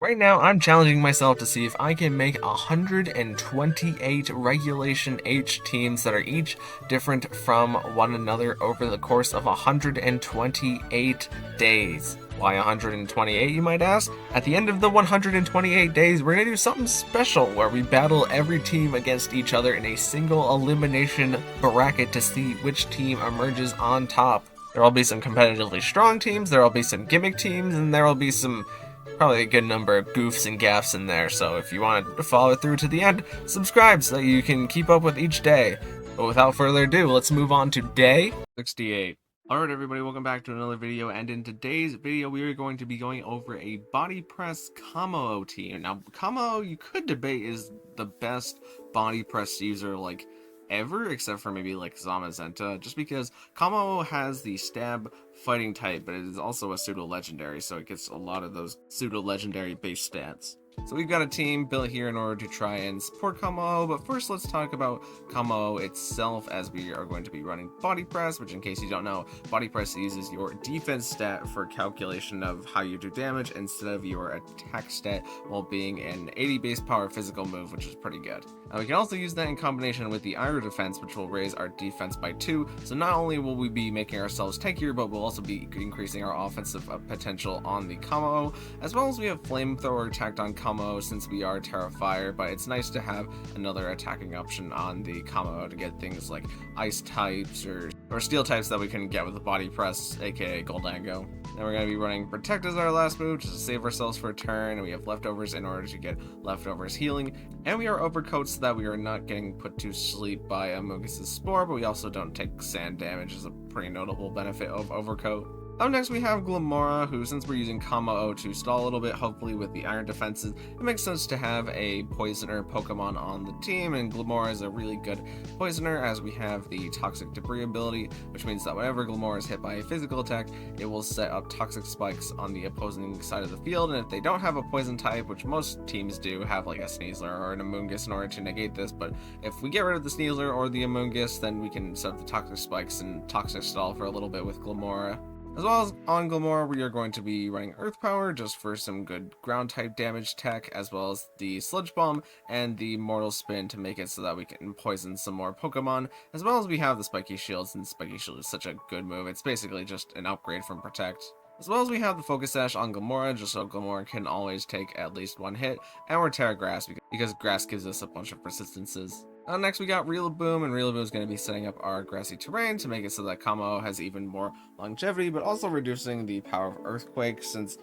Right now, I'm challenging myself to see if I can make 128 Regulation H teams that are each different from one another over the course of 128 days. Why 128, you might ask? At the end of the 128 days, we're going to do something special where we battle every team against each other in a single elimination bracket to see which team emerges on top. There will be some competitively strong teams, there will be some gimmick teams, and there will be some probably a good number of goofs and gaffs in there, so if you want to follow through to the end, subscribe so that you can keep up with each day. But without further ado, let's move on to day 68. Alright everybody, welcome back to another video, and in today's video we are going to be going over a Body Press Kommo-o team. Now, Kommo-o, you could debate, is the best body press user, like, ever, except for maybe like Zamazenta, just because Kommo-o has the stab fighting type, but it is also a pseudo legendary, so it gets a lot of those pseudo legendary base stats. So we've got a team built here in order to try and support Kommo-o, but first let's talk about Kommo-o itself, as we are going to be running Body Press, which in case you don't know, Body Press uses your defense stat for calculation of how you do damage instead of your attack stat, while being an 80 base power physical move, which is pretty good. We can also use that in combination with the Iron Defense, which will raise our defense by 2, so not only will we be making ourselves tankier, but we'll also be increasing our offensive potential on the Kommo-o, as well as we have Flamethrower attacked on Kommo-o since we are Terrifier, but it's nice to have another attacking option on the Kommo-o to get things like Ice types or Steel types that we couldn't get with the Body Press, aka Goldango. Then we're going to be running Protect as our last move, just to save ourselves for a turn, and we have Leftovers in order to get Leftovers healing, and we are Overcoat so that we are not getting put to sleep by Amogus' Spore, but we also don't take sand damage, is a pretty notable benefit of Overcoat. Up next we have Glamora, who, since we're using Kommo-o to stall a little bit, hopefully with the Iron Defenses, it makes sense to have a Poisoner Pokemon on the team, and Glamora is a really good Poisoner, as we have the Toxic Debris ability, which means that whenever Glamora is hit by a physical attack, it will set up Toxic Spikes on the opposing side of the field, and if they don't have a Poison type, which most teams do have, like a Sneasler or an Amoonguss in order to negate this, but if we get rid of the Sneasler or the Amoonguss, then we can set up the Toxic Spikes and Toxic Stall for a little bit with Glamora. As well as on Glamora, we are going to be running Earth Power just for some good ground type damage tech, as well as the Sludge Bomb and the Mortal Spin to make it so that we can poison some more Pokemon, as well as we have the Spiky Shield, since Spiky Shield is such a good move. It's basically just an upgrade from Protect. As well as we have the Focus Sash on Glamora, just so Glamora can always take at least one hit, and we're Terra Grass because Grass gives us a bunch of persistences. Next we got Rillaboom, and Rillaboom is going to be setting up our grassy terrain to make it so that Kommo-o has even more longevity, but also reducing the power of Earthquake, since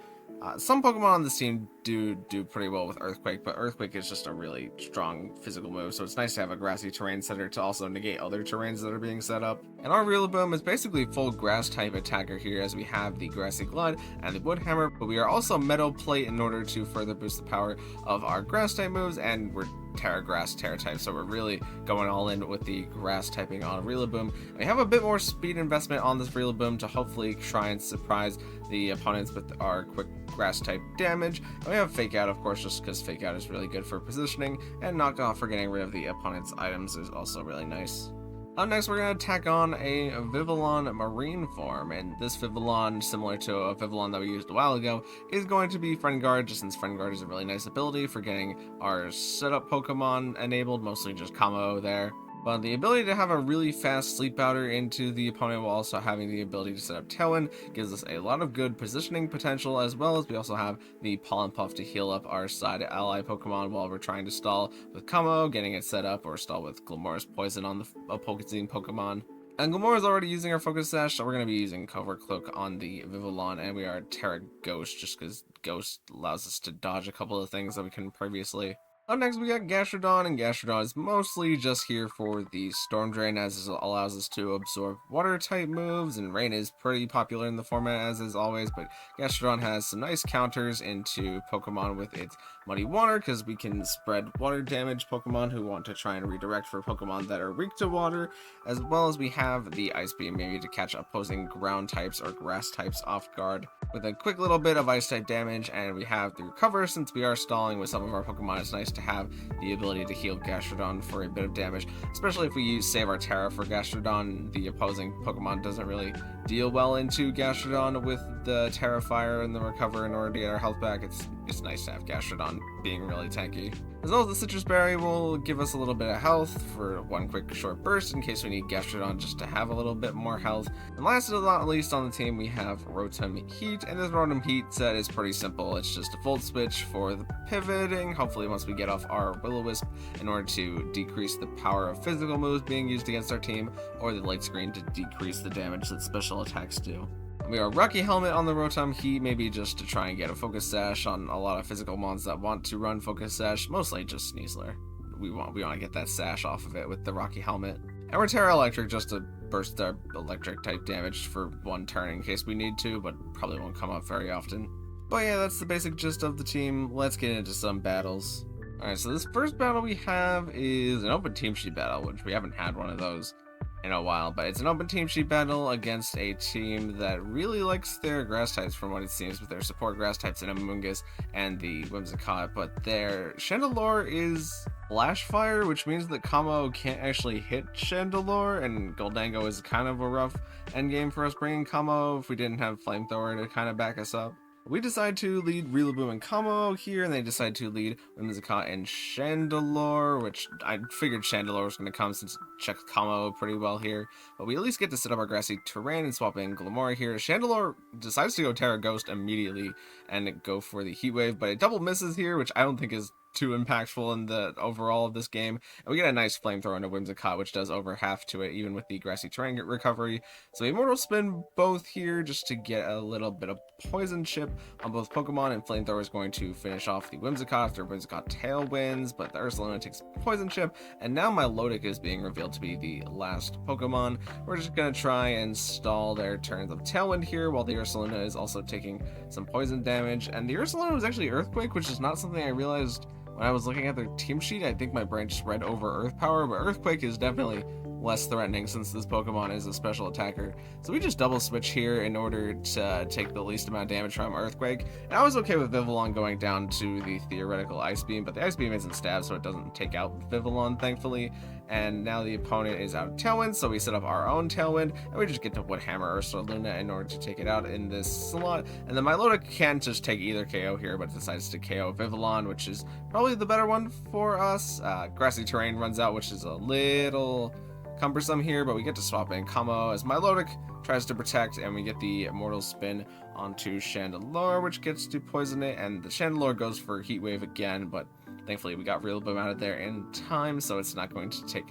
some Pokemon on this team do pretty well with Earthquake, but Earthquake is just a really strong physical move, so it's nice to have a grassy terrain setter to also negate other terrains that are being set up. And our Rillaboom is basically full grass type attacker here, as we have the Grassy Glide and the Wood Hammer, but we are also Meadow Plate in order to further boost the power of our grass type moves, and we're Terra Grass, Terra type, so we're really going all in with the grass typing on Rillaboom. We have a bit more speed investment on this Rillaboom to hopefully try and surprise the opponents with our quick grass type damage. And we have Fake Out, of course, just because Fake Out is really good for positioning, and Knock Off for getting rid of the opponent's items is also really nice. Up next, we're going to tack on a Vivillon Marine form, and this Vivillon, similar to a Vivillon that we used a while ago, is going to be Friend Guard, just since Friend Guard is a really nice ability for getting our setup Pokemon enabled, mostly just Kommo-o there. But the ability to have a really fast Sleep Powder into the opponent while also having the ability to set up Tailwind gives us a lot of good positioning potential, as well as we also have the Pollen Puff to heal up our side ally Pokemon while we're trying to stall with Kommo-o, getting it set up, or stall with Glamora's Poison on the opposing Pokemon. And Glamora is already using our Focus Sash, so we're going to be using Covert Cloak on the Vivillon, and we are Terra Ghost, just because Ghost allows us to dodge a couple of things that we couldn't previously. Up next we got Gastrodon, and Gastrodon is mostly just here for the Storm Drain, as it allows us to absorb water type moves, and Rain is pretty popular in the format as is always, but Gastrodon has some nice counters into Pokemon with its Muddy Water, because we can spread water damage Pokemon who want to try and redirect for Pokemon that are weak to water, as well as we have the Ice Beam maybe to catch opposing ground types or grass types off guard with a quick little bit of Ice type damage, and we have the Recover since we are stalling with some of our Pokemon. It's nice to have the ability to heal Gastrodon for a bit of damage, especially if we save our Terra for Gastrodon. The opposing Pokemon doesn't really deal well into Gastrodon with the Terra Fire and the Recover in order to get our health back. It's it's nice to have Gastrodon being really tanky. As well as the Citrus Berry will give us a little bit of health for one quick short burst in case we need Gastrodon just to have a little bit more health. And last but not least on the team, we have Rotom Heat, and this Rotom Heat set is pretty simple. It's just a Volt Switch for the pivoting, hopefully once we get off our Will-O-Wisp, in order to decrease the power of physical moves being used against our team, or the Light Screen to decrease the damage that special attacks do. We are Rocky Helmet on the Rotom Heat, maybe just to try and get a Focus Sash on a lot of physical mons that want to run Focus Sash, mostly just Sneasler. We want to get that sash off of it with the Rocky Helmet. And we're Terra Electric just to burst our electric type damage for one turn in case we need to, but probably won't come up very often. But yeah, that's the basic gist of the team. Let's get into some battles. Alright, so this first battle we have is an open team sheet battle, which we haven't had one of those in a while, but it's an open team sheet battle against a team that really likes their grass types from what it seems, with their support grass types in Amoonguss and the Whimsicott, but their Chandelure is Flash Fire, which means that Kommo-o can't actually hit Chandelure, and Goldango is kind of a rough endgame for us bringing Kommo-o if we didn't have Flamethrower to kind of back us up. We decide to lead Rillaboom and Kommo-o here, and they decide to lead Whimsicott and Chandelure, which I figured Chandelure was going to come since it checks Kommo-o pretty well here. But we at least get to set up our grassy terrain and swap in Glimmora here. Chandelure decides to go Terra Ghost immediately and go for the Heat Wave, but it double misses here, which I don't think is too impactful in the overall of this game. And we get a nice Flamethrower into Whimsicott, which does over half to it, even with the grassy terrain recovery. So Immortal Spin both here just to get a little bit of Poison Chip on both Pokemon, and Flamethrower is going to finish off the Whimsicott after Whimsicott Tailwinds, but the Ursaluna takes Poison Chip, and now Milotic is being revealed to be the last Pokemon. We're just going to try and stall their turns of Tailwind here, while the Ursaluna is also taking some poison damage, and the Ursaluna was actually Earthquake, which is not something I realized when I was looking at their team sheet. I think my brain just read over Earth Power, but Earthquake is definitely less threatening since this Pokemon is a special attacker. So we just double switch here in order to take the least amount of damage from Earthquake. And I was okay with Vivillon going down to the theoretical Ice Beam, but the Ice Beam isn't stab, so it doesn't take out Vivillon, thankfully. And now the opponent is out of Tailwind, so we set up our own Tailwind, and we just get to Wood Hammer Ursaluna in order to take it out in this slot. And then Milotic can just take either KO here, but decides to KO Vivillon, which is probably the better one for us. Grassy Terrain runs out, which is a little cumbersome here, but we get to swap in Kommo-o as Milotic tries to protect, and we get the Immortal Spin onto Chandelure, which gets to poison it, and the Chandelure goes for Heat Wave again, but thankfully we got Rillaboom out of there in time, so it's not going to take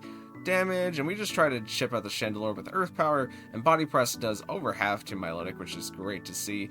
damage, and we just try to chip out the Chandelure with Earth Power, and Body Press does over half to Milotic, which is great to see,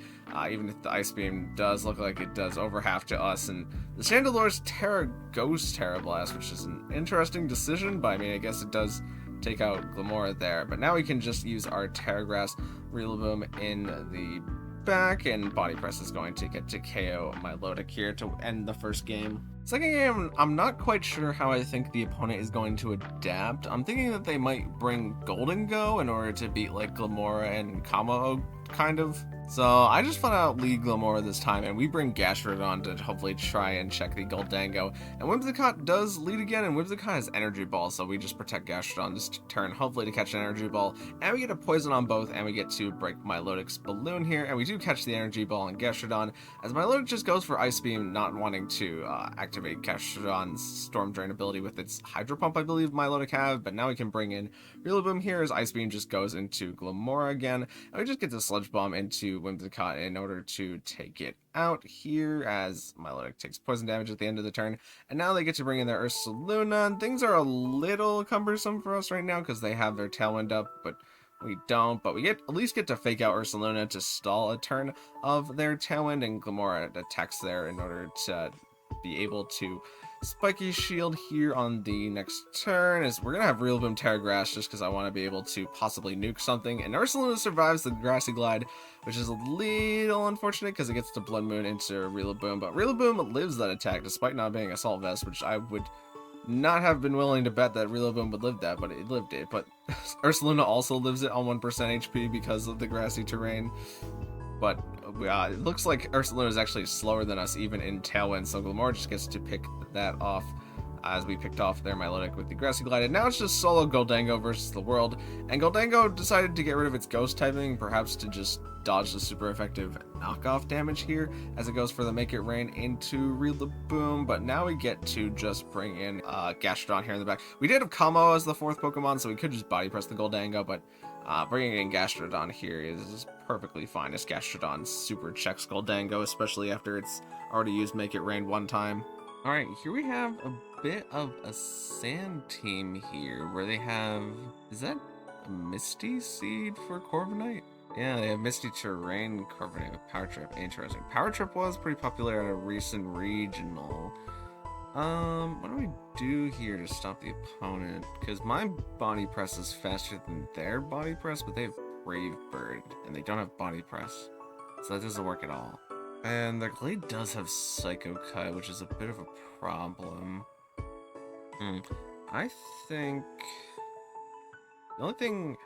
even if the Ice Beam does look like it does over half to us. And the Chandelure's Terra Ghost Terra Blast, which is an interesting decision, but I mean, I guess it does take out Glimmora there, but now we can just use our Terra Grass Rillaboom in the back, and Body Press is going to get to KO Milotic here to end the first game. Second game, I'm not quite sure how I think the opponent is going to adapt. I'm thinking that they might bring Goldango in order to beat like Glimmora and Kommo-o, kind of. So I just found out lead Glimmora this time, and we bring Gastrodon to hopefully try and check the Goldango. And Whimsicott does lead again, and Whimsicott has Energy Ball, so we just protect Gastrodon this turn, hopefully to catch an Energy Ball. And we get a Poison on both, and we get to break Milotic's Balloon here, and we do catch the Energy Ball on Gastrodon, as Milotic just goes for Ice Beam, not wanting to activate Gastrodon's Storm Drain ability with its Hydro Pump, I believe Milotic have, but now we can bring in Rillaboom here, as Ice Beam just goes into Glimmora again, and we just get the Sludge Bomb into Whimsicott in order to take it out here, as Milotic takes poison damage at the end of the turn. And now they get to bring in their Ursaluna, and things are a little cumbersome for us right now because they have their Tailwind up, but we don't. But we at least get to fake out Ursaluna to stall a turn of their Tailwind, and Glimmora attacks there in order to be able to Spiky Shield here on the next turn, as we're going to have Rillaboom Terra Grass just because I want to be able to possibly nuke something. And Ursaluna survives the Grassy Glide, which is a little unfortunate because it gets to Blood Moon into Rillaboom. But Rillaboom lives that attack despite not being Assault Vest, which I would not have been willing to bet that Rillaboom would live that, but it lived it. But Ursaluna also lives it on 1% HP because of the Grassy Terrain. But it looks like Ursaluna is actually slower than us even in Tailwind, so Glimmora just gets to pick that off. as we picked off their Milotic with the Grassy Glide. And now it's just solo Goldango versus the world. And Goldango decided to get rid of its Ghost typing, perhaps to just dodge the super effective knockoff damage here as it goes for the Make It Rain into Rillaboom. But now we get to just bring in Gastrodon here in the back. We did have Kommo-o as the 4th Pokemon, so we could just Body Press the Goldango, but bringing in Gastrodon here is perfectly fine, as Gastrodon super checks Goldango, especially after it's already used Make It Rain one time. Alright, here we have a bit of a sand team here, where they have... is that a Misty Seed for Corviknight? Yeah, they have Misty Terrain Corviknight with Power Trip. Interesting. Power Trip was pretty popular at a recent regional. What do we do here to stop the opponent? Because my Body Press is faster than their Body Press, but they have Brave Bird, and they don't have Body Press. So that doesn't work at all. And their Glade does have Psycho Cut, which is a bit of a problem. I think... the only thing...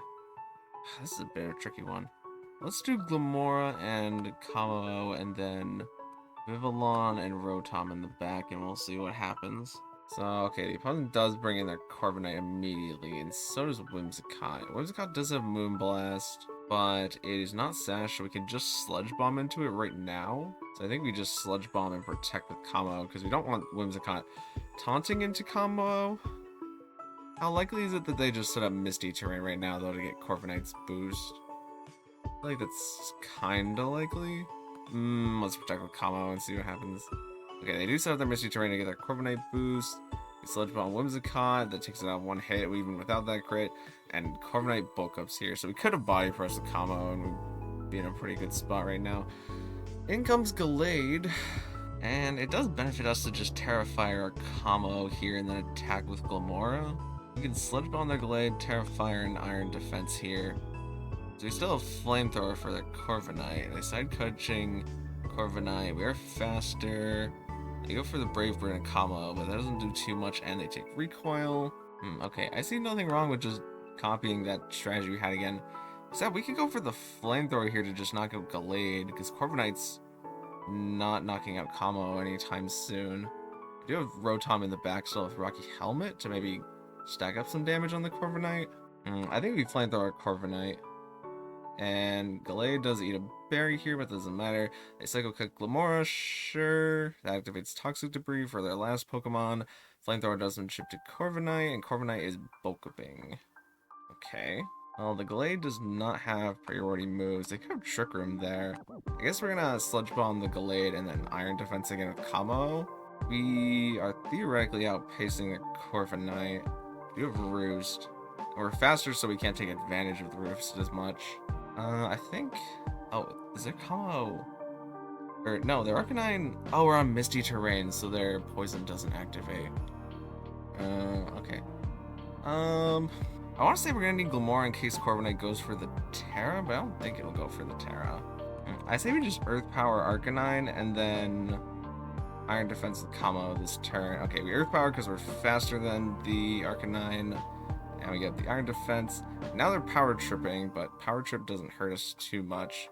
this is a bit of a tricky one. Let's do Glimmora and Kommo-o, and then Vivillon and Rotom in the back, and we'll see what happens. So, okay, the opponent does bring in their Corviknight immediately, and so does Whimsicott. Whimsicott does have Moonblast, but it is not Sash, so we can just Sludge Bomb into it right now. So I think we just Sludge Bomb and protect with Kommo-o, because we don't want Whimsicott taunting into Kommo-o. How likely is it that they just set up Misty Terrain right now, though, to get Corviknight's boost? I feel like that's kinda likely. Let's protect with Kommo-o and see what happens. Okay, they do set up their Misty Terrain to get their Corviknight boost. We Sludge Bomb Whimsicott, that takes it out one hit, even without that crit. And Corviknight bulk ups here, so we could have Body Pressed with Kommo-o, and we'd be in a pretty good spot right now. In comes Gallade, and it does benefit us to just Terra Fire our Kommo-o here and then attack with Glimmora. We can Sludge Bomb their Gallade, Terra Fire, and Iron Defense here. So we still have Flamethrower for their Corviknight. They side coaching Corviknight. We are faster. They go for the Brave Bird and Kommo-o, but that doesn't do too much, and they take Recoil. Okay, I see nothing wrong with just copying that strategy we had again. Except we could go for the Flamethrower here to just knock out Gallade, because Corviknight's not knocking out Kommo-o anytime soon. We do have Rotom in the back still with Rocky Helmet to maybe stack up some damage on the Corviknight. I think we Flamethrower our Corviknight. And Gallade does eat a berry here, but doesn't matter. They Psycho Cut Glimmora, sure. That activates Toxic Debris for their last Pokemon. Flamethrower doesn't ship to Corviknight, and Corviknight is bulk upping. Okay. Well, the Gallade does not have priority moves. They could have Trick Room there. I guess we're gonna Sludge Bomb the Gallade and then Iron Defense again with Kommo-o. We are theoretically outpacing the Corviknight. We have Roost. We're faster, so we can't take advantage of the Roost as much. I think... oh, is there Kommo-o? Or, no, their Arcanine... oh, we're on Misty Terrain, so their Poison doesn't activate. Okay. I want to say we're going to need Glimmora in case Corviknight goes for the Terra, but I don't think it'll go for the Terra. I say we just Earth Power Arcanine, and then Iron Defense with Kommo-o this turn. Okay, we Earth Power because we're faster than the Arcanine. And we get the Iron Defense. Now they're Power Tripping, but Power Trip doesn't hurt us too much.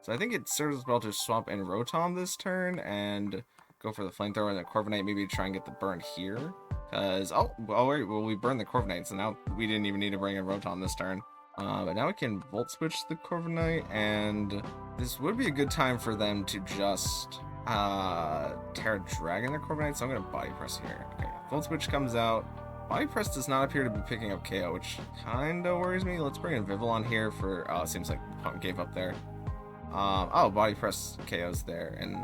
So I think it serves us well to swap in Rotom this turn and go for the Flamethrower and the Corviknight, maybe try and get the burn here. Because, oh, wait, well, we burned the Corviknight, so now we didn't even need to bring in Rotom this turn. But now we can Volt Switch the Corviknight, and this would be a good time for them to just Terra Dragon their Corviknight, so I'm going to Body Press here. Okay, Volt Switch comes out. Body Press does not appear to be picking up KO, which kinda worries me. Let's bring in Vivillon here for... oh, it seems like the opponent gave up there. Oh, Body Press KO's there, and...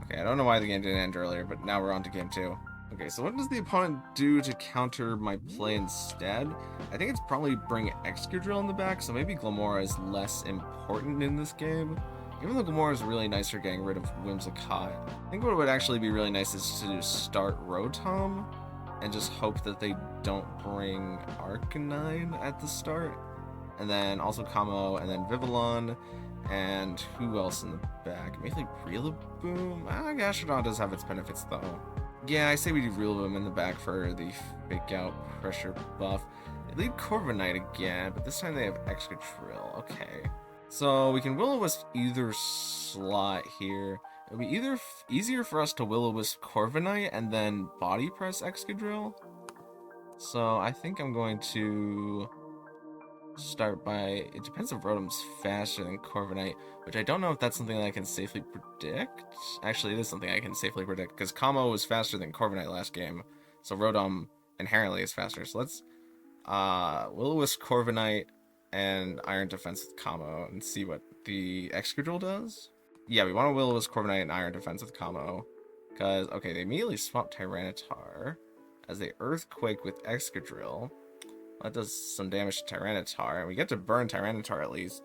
okay, I don't know why the game didn't end earlier, but now we're on to game 2. Okay, so what does the opponent do to counter my play instead? I think it's probably bring Excadrill in the back, so maybe Glimmora is less important in this game. Even though Glimmora is really nice for getting rid of Whimsicott, I think what would actually be really nice is to start Rotom, and just hope that they don't bring Arcanine at the start. And then also Kommo-o, and then Vivillon, and who else in the back? Maybe Rillaboom? Gastrodon does have its benefits though. Yeah, I say we do Rillaboom in the back for the Fake Out Pressure buff. They lead Corviknight again, but this time they have Excadrill. Okay. So we can Will-O-Wisp either slot here. It'll be either easier for us to Will-O-Wisp Corviknight and then Body Press Excadrill. So I think I'm going to start by, it depends if Rotom's faster than Corviknight, which I don't know if that's something that I can safely predict. Actually, it is something I can safely predict, because Kommo was faster than Corviknight last game, so Rotom inherently is faster. So let's Will-O-Wisp Corviknight and Iron Defense with Kommo and see what the Excadrill does. Yeah, we want to Will-O-Wisp Corviknight and Iron Defense with Kommo, because, okay, they immediately swap Tyranitar as they Earthquake with Excadrill. That does some damage to Tyranitar, and we get to burn Tyranitar at least.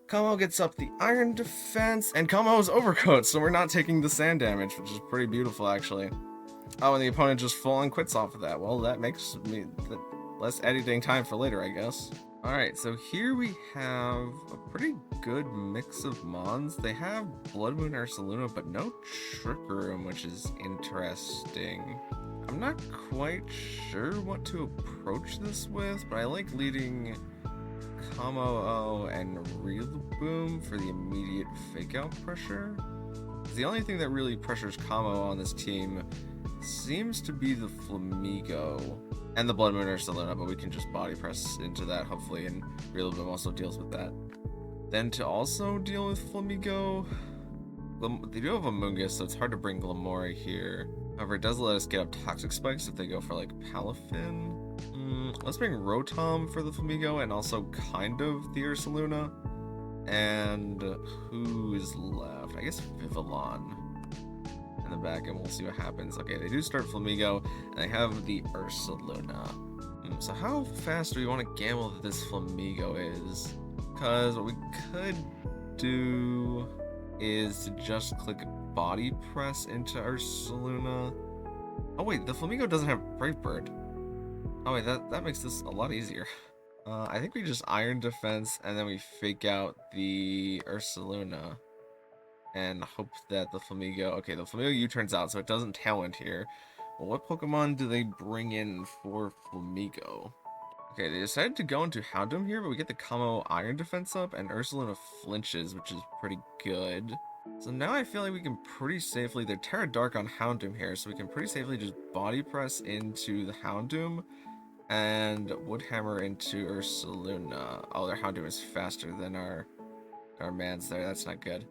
Kommo gets up the Iron Defense, and Kommo's Overcoat, so we're not taking the sand damage, which is pretty beautiful, actually. Oh, and the opponent just full-on quits off of that. Well, that makes me less editing time for later, I guess. Alright, so here we have a pretty good mix of Mons. They have Blood Moon Ursaluna, but no Trick Room, which is interesting. I'm not quite sure what to approach this with, but I like leading Kommo-o and Rillaboom for the immediate fake-out pressure. The only thing that really pressures Kommo-o on this team seems to be the Flamigo and the Blood Moon Ursaluna, but we can just Body Press into that, hopefully, and Rillaboom also deals with that. Then to also deal with Flamigo, they do have a Amoonguss, so it's hard to bring Glimmora here. However, it does let us get up Toxic Spikes if they go for, like, Palafin. Let's bring Rotom for the Flamigo and also kind of the Ursaluna. And who is left? I guess Vivillon in the back, and we'll see what happens. Okay, they do start Flamigo, and they have the Ursaluna. So how fast do we want to gamble that this Flamigo is? Because what we could do is to just click Body Press into Ursaluna. Oh wait, the Flamigo doesn't have Brave Bird. Oh wait, that makes this a lot easier. I think we just Iron Defense and then we fake out the Ursaluna and hope that the Flamigo... Okay, the Flamigo U-turns out, so it doesn't Tailwind here. Well, what Pokemon do they bring in for Flamigo? Okay, they decided to go into Houndoom here, but we get the Kommo Iron Defense up, and Ursaluna flinches, which is pretty good. So now I feel like we can pretty safely... They're Terra Dark on Houndoom here, so we can pretty safely just Body Press into the Houndoom and Woodhammer into Ursaluna. Oh, their Houndoom is faster than our mans there. That's not good.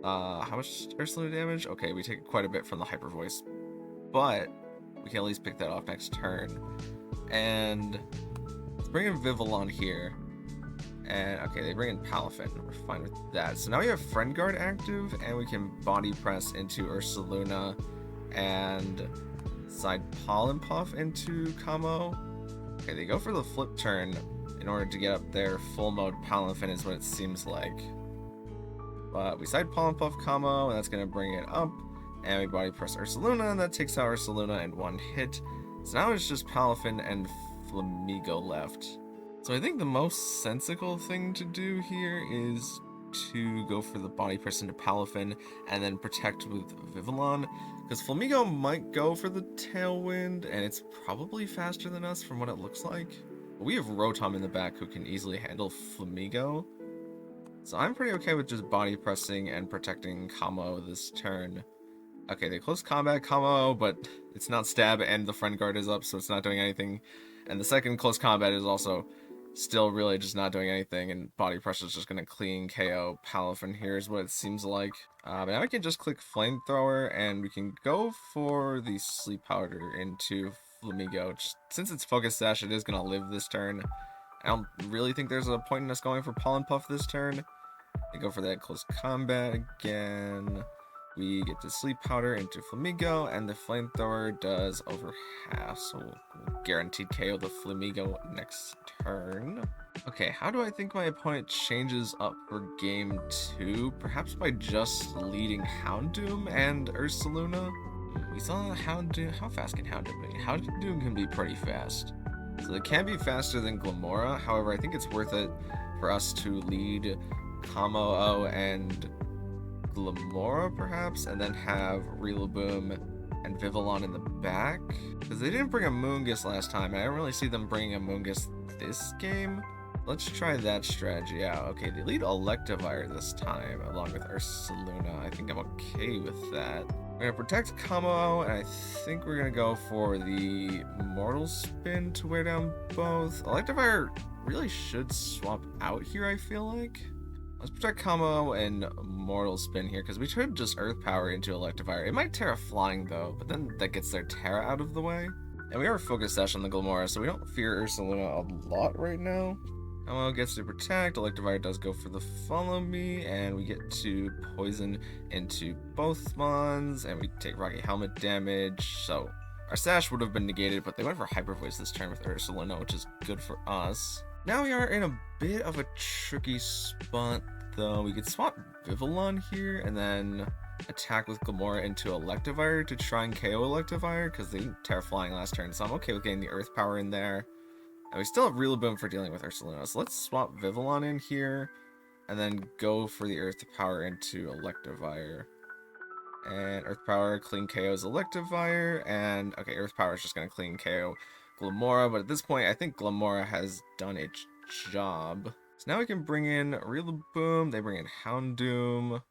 How much Ursaluna damage? Okay, we take quite a bit from the Hyper Voice, but we can at least pick that off next turn. And let's bring in Vivillon here. And okay, they bring in Palafin. We're fine with that. So now we have Friend Guard active, and we can Body Press into Ursaluna and side Pollen Puff into Kommo. Okay, they go for the flip turn in order to get up their full mode Palafin is what it seems like. But we side Pollen Puff Kommo, and that's going to bring it up. And we Body Press Ursaluna, and that takes out Ursaluna in one hit. So now it's just Palafin and Flamigo left. So I think the most sensical thing to do here is to go for the Body Press into Palafin and then protect with Vivillon, because Flamigo might go for the Tailwind, and it's probably faster than us from what it looks like. But we have Rotom in the back who can easily handle Flamigo. So I'm pretty okay with just Body Pressing and protecting Kommo this turn. Okay, they close combat Kommo, but it's not stab and the Friend Guard is up, so it's not doing anything. And the second close combat is also still really just not doing anything, and Body Pressure is just going to clean KO Palafin here is what it seems like. But now we can just click Flamethrower, and we can go for the Sleep Powder into Flamigo. Since it's Focus Sash, it is going to live this turn. I don't really think there's a point in us going for Pollen Puff this turn. They go for that close combat again. We get the Sleep Powder into Flamigo, and the Flamethrower does over half, so we'll guaranteed KO the Flamigo next turn. Okay, how do I think my opponent changes up for game 2? Perhaps by just leading Houndoom and Ursaluna? We saw Houndoom. How fast can Houndoom be? Houndoom can be pretty fast. So it can be faster than Glimmora, however, I think it's worth it for us to lead Kommo-o and Glimmora perhaps, and then have Rillaboom and Vivillon in the back, because they didn't bring a Amoonguss last time, and I don't really see them bringing a Amoonguss this game. Let's try that strategy out. Okay, they lead Electivire this time, along with Ursaluna. I think I'm okay with that. We're gonna protect Kommo-o, and I think we're gonna go for the Mortal Spin to wear down both. Electivire really should swap out here, I feel like. Let's protect Kommo-o and Mortal Spin here, because we could just Earth Power into Electivire. It might Terra Flying, though, but then that gets their Terra out of the way. And we are Focus Sash on the Glimmora, so we don't fear Ursaluna a lot right now. Kommo-o gets to protect, Electivire does go for the Follow Me, and we get to poison into both Mons, and we take Rocky Helmet damage, so our Sash would have been negated, but they went for Hyper Voice this turn with Ursaluna, which is good for us. Now we are in a bit of a tricky spot, though. We could swap Vivillon here, and then attack with Glimmora into Electivire to try and KO Electivire, because they didn't Terra Flying last turn, so I'm okay with getting the Earth Power in there. And we still have Rillaboom for dealing with Ursaluna, so let's swap Vivillon in here, and then go for the Earth Power into Electivire. And Earth Power clean KO's Electivire, and okay, Earth Power is just going to clean KO Glimmora, but at this point, I think Glimmora has done its job. So now we can bring in Rillaboom, they bring in Houndoom.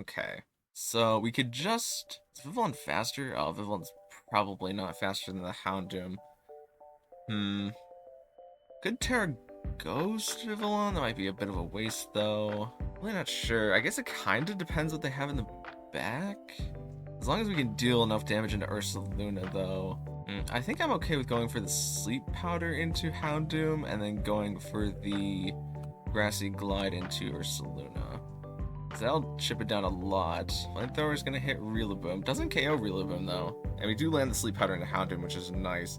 Okay, so we could just... Is Vivillon faster? Oh, Vivillon's probably not faster than the Houndoom. Could Terra Ghost Vivillon? That might be a bit of a waste, though. Really not sure. I guess it kind of depends what they have in the back. As long as we can deal enough damage into Ursaluna, though. I think I'm okay with going for the Sleep Powder into Houndoom, and then going for the Grassy Glide into Ursaluna. So that'll chip it down a lot. Flamethrower's gonna hit Rillaboom. Doesn't KO Rillaboom, though. And we do land the Sleep Powder into Houndoom, which is nice.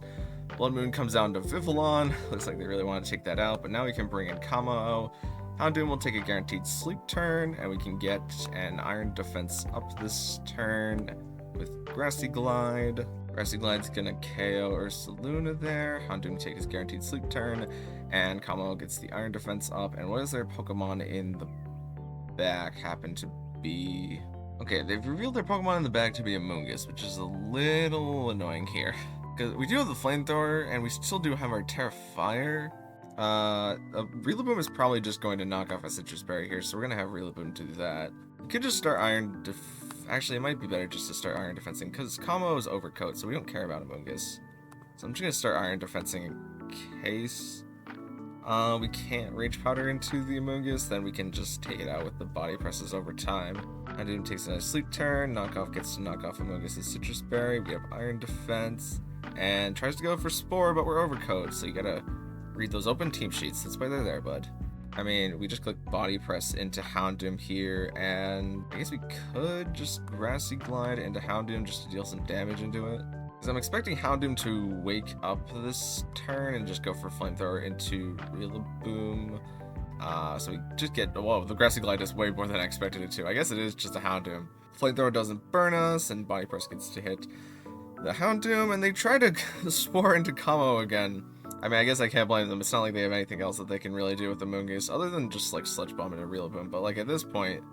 Blood Moon comes down to Vivillon. Looks like they really want to take that out, but now we can bring in Kommo-o. Houndoom will take a guaranteed sleep turn, and we can get an Iron Defense up this turn with Grassy Glide. Grassy Glide's gonna KO Ursaluna there. Houndoom takes his guaranteed sleep turn, and Kommo-o gets the Iron Defense up. And what is their Pokemon in the back happen to be? Okay, they've revealed their Pokemon in the back to be a Moongus, which is a little annoying here. Because we do have the Flamethrower, and we still do have our Terra Fire. Rillaboom is probably just going to knock off a Citrus Berry here, so we're going to have Rillaboom do that. We could just start Actually, it might be better just to start Iron Defensing, because Kommo-o is Overcoat, so we don't care about a Moongus. So I'm just going to start Iron Defensing in case. We can't Rage Powder into the Amoonguss, then we can just take it out with the Body Presses over time. Houndoom takes another Sleep turn, Knockoff gets to knock off Amoonguss' Citrus Berry, we have Iron Defense, and tries to go for Spore, but we're Overcoat, so you gotta read those open team sheets. That's why they're there, bud. I mean, we just click Body Press into Houndoom here, and I guess we could just Grassy Glide into Houndoom just to deal some damage into it. Because I'm expecting Houndoom to wake up this turn and just go for Flamethrower into Rillaboom. So we just get... Whoa, the Grassy Glide is way more than I expected it to. I guess it is just a Houndoom. Flamethrower doesn't burn us, and Body Press gets to hit the Houndoom, and they try to Spore into Kommo-o again. I mean, I guess I can't blame them. It's not like they have anything else that they can really do with the Moongus, other than just, like, Sludge Bomb into Rillaboom. But, like, at this point,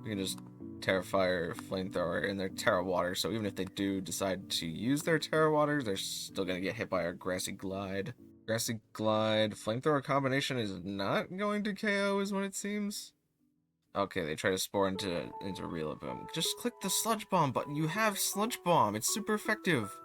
we can just Terra Fire, Flamethrower, and their Terra Water, so even if they do decide to use their Terra Water, they're still going to get hit by our Grassy Glide. Grassy Glide, Flamethrower combination is not going to KO, is what it seems. Okay, they try to Spore into Rillaboom. Just click the Sludge Bomb button. You have Sludge Bomb. It's super effective.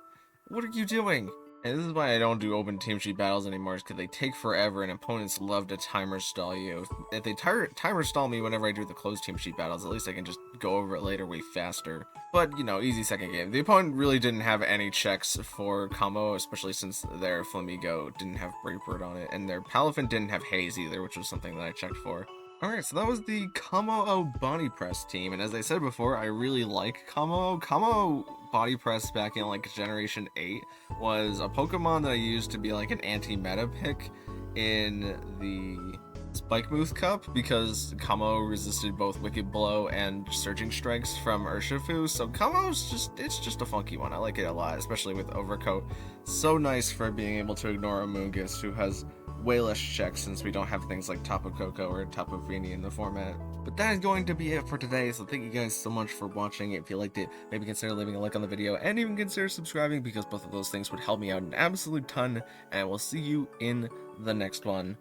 What are you doing? And this is why I don't do open team sheet battles anymore, is because they take forever and opponents love to timer stall you. If they timer stall me whenever I do the closed team sheet battles, at least I can just go over it later way faster. But, you know, easy second game. The opponent really didn't have any checks for Kommo-o, especially since their Flamigo didn't have Brave Bird on it, and their Palafin didn't have Haze either, which was something that I checked for. Alright, so that was the Kommo-o Body Press team, and as I said before, I really like Kommo-o. Kommo-o Body Press back in, like, Generation 8 was a Pokemon that I used to be, like, an anti-meta pick in the Spikemuth Cup, because Kommo-o resisted both Wicked Blow and Surging Strikes from Urshifu, so Kommo-o's it's just a funky one. I like it a lot, especially with Overcoat. So nice for being able to ignore a Moongus, who has way less checks since we don't have things like Tapu Koko or Tapu Fini in the format. But that is going to be it for today, so thank you guys so much for watching. If you liked it, maybe consider leaving a like on the video, and even consider subscribing, because both of those things would help me out an absolute ton, and I will see you in the next one.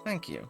Thank you.